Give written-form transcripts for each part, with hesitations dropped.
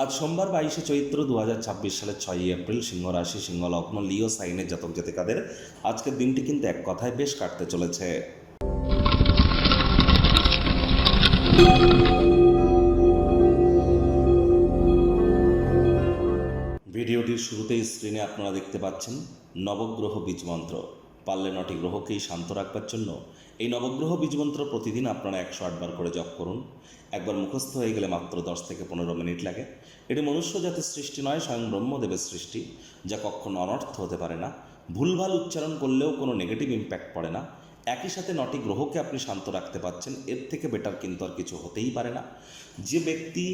আজ সোমবার 22শে চৈত্র 2026 সালের 6ই এপ্রিল, সিংহ রাশি, সিংহ লগ্ন, লিও সাইনের জাতক জাতিকাদের আজকের দিনটি কিন্তু এক কথায় বেশ কাটতে চলেছে। ভিডিওটির শুরুতেই স্ক্রিনে আপনারা দেখতে পাচ্ছেন নবগ্রহ বীজমন্ত্র। পারলে 9টি গ্রহকেই শান্ত রাখবার জন্য এই নবগ্রহ বীজমন্ত্র প্রতিদিন আপনারা 108 বার করে জপ করুন। একবার মুখস্থ হয়ে গেলে মাত্র 10 থেকে 15 মিনিট লাগে। এটি মনুষ্য জাতির সৃষ্টি নয়, স্বয়ং ব্রহ্মদেবের সৃষ্টি, যা কখনো অনর্থ হতে পারে না। ভুলভাল উচ্চারণ করলেও কোনো নেগেটিভ ইম্প্যাক্ট পড়ে না। একই সাথে 9টি গ্রহকে আপনি শান্ত রাখতে পারছেন, এর থেকে বেটার কিন্তু আর কিছু হতেই পারে না। যে ব্যক্তি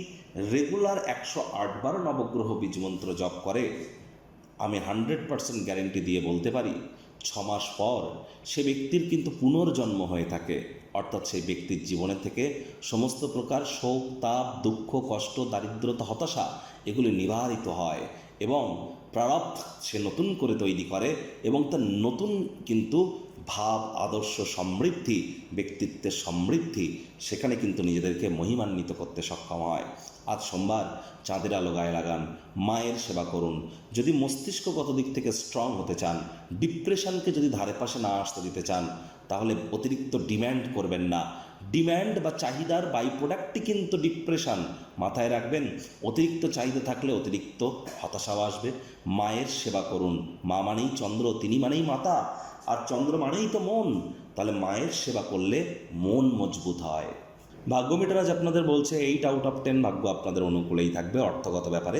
রেগুলার 108 বার নবগ্রহ বীজমন্ত্র জপ করে, আমি 100% গ্যারেন্টি দিয়ে বলতে পারি 6 মাস পর সে ব্যক্তির কিন্তু পুনর্জন্ম হয়ে থাকে। অর্থাৎ সেই ব্যক্তির জীবনে থেকে সমস্ত প্রকার শোক, তাপ, দুঃখ, কষ্ট, দারিদ্রতা, হতাশা এগুলি নিবারিত হয় এবং প্রারব্ধ সে নতুন করে তৈরি করে এবং তার নতুন কিন্তু ভাব, আদর্শ, সমৃদ্ধি, ব্যক্তিত্বের সমৃদ্ধি সেখানে কিন্তু নিজেদেরকে মহিমান্বিত করতে সক্ষম হয়। আজ সোমবার, চাঁদের আলো গায়ে লাগান, মায়ের সেবা করুন। যদি মস্তিষ্কগত দিক থেকে স্ট্রং হতে চান, ডিপ্রেশনকে যদি ধারে পাশে না আসতে দিতে চান, তাহলে অতিরিক্ত ডিম্যান্ড করবেন না। ডিম্যান্ড বা চাহিদার বাই প্রোডাক্টই কিন্তু ডিপ্রেশন, মাথায় রাখবেন। অতিরিক্ত চাহিদা থাকলে অতিরিক্ত হতাশাও আসবে। মায়ের সেবা করুন। মা মানেই চন্দ্র, তিনি মানেই মাতা, আর চন্দ্র মানেই তো মন। তাহলে মায়ের সেবা করলে মন মজবুত হয়। ভাগ্য মিটার আজ আপনাদের বলছে 8 আউট অফ 10 ভাগ্য আপনাদের অনুকূলেই থাকবে। অর্থগত ব্যাপারে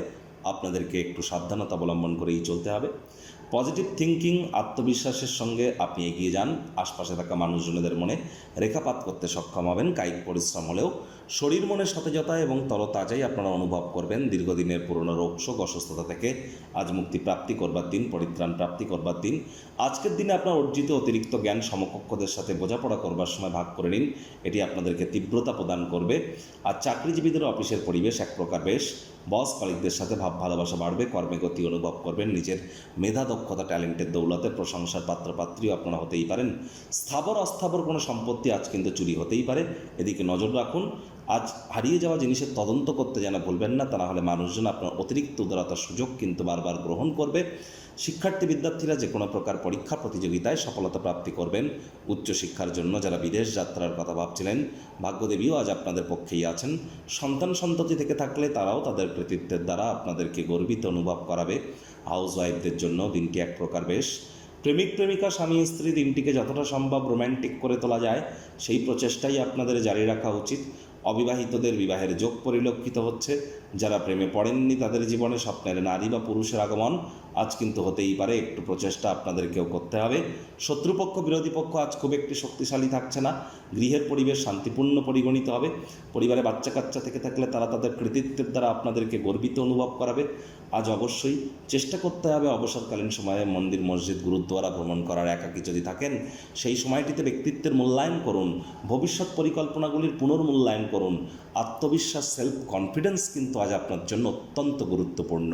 আপনাদেরকে একটু সাবধানতা অবলম্বন করেই চলতে হবে। পজিটিভ থিঙ্কিং, আত্মবিশ্বাসের সঙ্গে আপনি এগিয়ে যান। আশপাশে থাকা মানুষজনদের মনে রেখাপাত করতে সক্ষম হবেন। কায়িক পরিশ্রম হলেও শরীর মনে সতেজতা এবং তরতাজাই আপনারা অনুভব করবেন। দীর্ঘদিনের পুরনো রোগশোক, অসুস্থতা থেকে আজ মুক্তি প্রাপ্তি করবার দিন, পরিত্রাণ প্রাপ্তি করবার দিন। আজকের দিনে আপনার অর্জিত অতিরিক্ত জ্ঞান সমকক্ষদের সাথে বোঝাপড়া করবার সময় ভাগ করে নিন, এটি আপনাদেরকে তীব্রতা প্রদান করবে। আর চাকরিজীবীদের অফিসের পরিবেশ এক প্রকার বেশ। বস কলিগদের সাথে ভাব ভালোবাসা বাড়বে, কর্মে গতি অনুভব করবেন। নিজের মেধা, দক্ষতা, ট্যালেন্টের দৌলতে প্রশংসার পাত্রপাত্রীও আপনারা হতেই পারেন। স্থাবর অস্থাবর কোনো সম্পত্তি আজ কিন্তু চুরি হতেই পারে, এদিকে নজর রাখুন। আজ হারিয়ে যাওয়া জিনিসের তদন্ত করতে যেন ভুলবেন না, তা না হলে মানুষজন আপনার অতিরিক্ত উদারতার সুযোগ কিন্তু বারবার গ্রহণ করবে। শিক্ষার্থী বিদ্যার্থীরা যে কোনো প্রকার পরীক্ষা প্রতিযোগিতায় সফলতা প্রাপ্তি করবেন। উচ্চশিক্ষার জন্য যারা বিদেশ যাত্রার কথা ভাবছিলেন, ভাগ্যদেবীও আজ আপনাদের পক্ষেই আছেন। সন্তান সন্ততি থেকে থাকলে তারাও তাদের কৃতিত্বের দ্বারা আপনাদেরকে গর্বিত অনুভব করাবে। হাউস ওয়াইফদের জন্য দিনটি এক প্রকার বেশ। প্রেমিক প্রেমিকা, স্বামী স্ত্রী দিনটিকে যতটা সম্ভব রোম্যান্টিক করে তোলা যায় সেই প্রচেষ্টাই আপনাদের জারি রাখা উচিত। অবিবাহিতদের বিবাহের যোগ পরিলক্ষিত হচ্ছে। যারা প্রেমে পড়েননি তাদের জীবনে স্বপ্নের নারী বা পুরুষের আগমন আজ কিন্তু হতেই পারে। একটু প্রচেষ্টা আপনাদেরকেও করতে হবে। শত্রুপক্ষ, বিরোধী পক্ষ আজ খুব একটি শক্তিশালী থাকছে না। গৃহের পরিবেশ শান্তিপূর্ণ পরিগণিত হবে। পরিবারে বাচ্চা কাচ্চা থেকে থাকলে তারা তাদের কৃতিত্বের দ্বারা আপনাদেরকে গর্বিত অনুভব করাবে। আজ অবশ্যই চেষ্টা করতে হবে অবসরকালীন সময়ে মন্দির, মসজিদ, গুরুদ্বারা ভ্রমণ করার। একাকী যদি থাকেন সেই সময়টিতে ব্যক্তিত্বের মূল্যায়ন করুন। ভবিষ্যৎ পরিকল্পনাগুলির পুনর্মূল্যায়ন করুন। আত্মবিশ্বাস, সেলফ কনফিডেন্স কিন্তু আজ আপনার জন্য অত্যন্ত গুরুত্বপূর্ণ।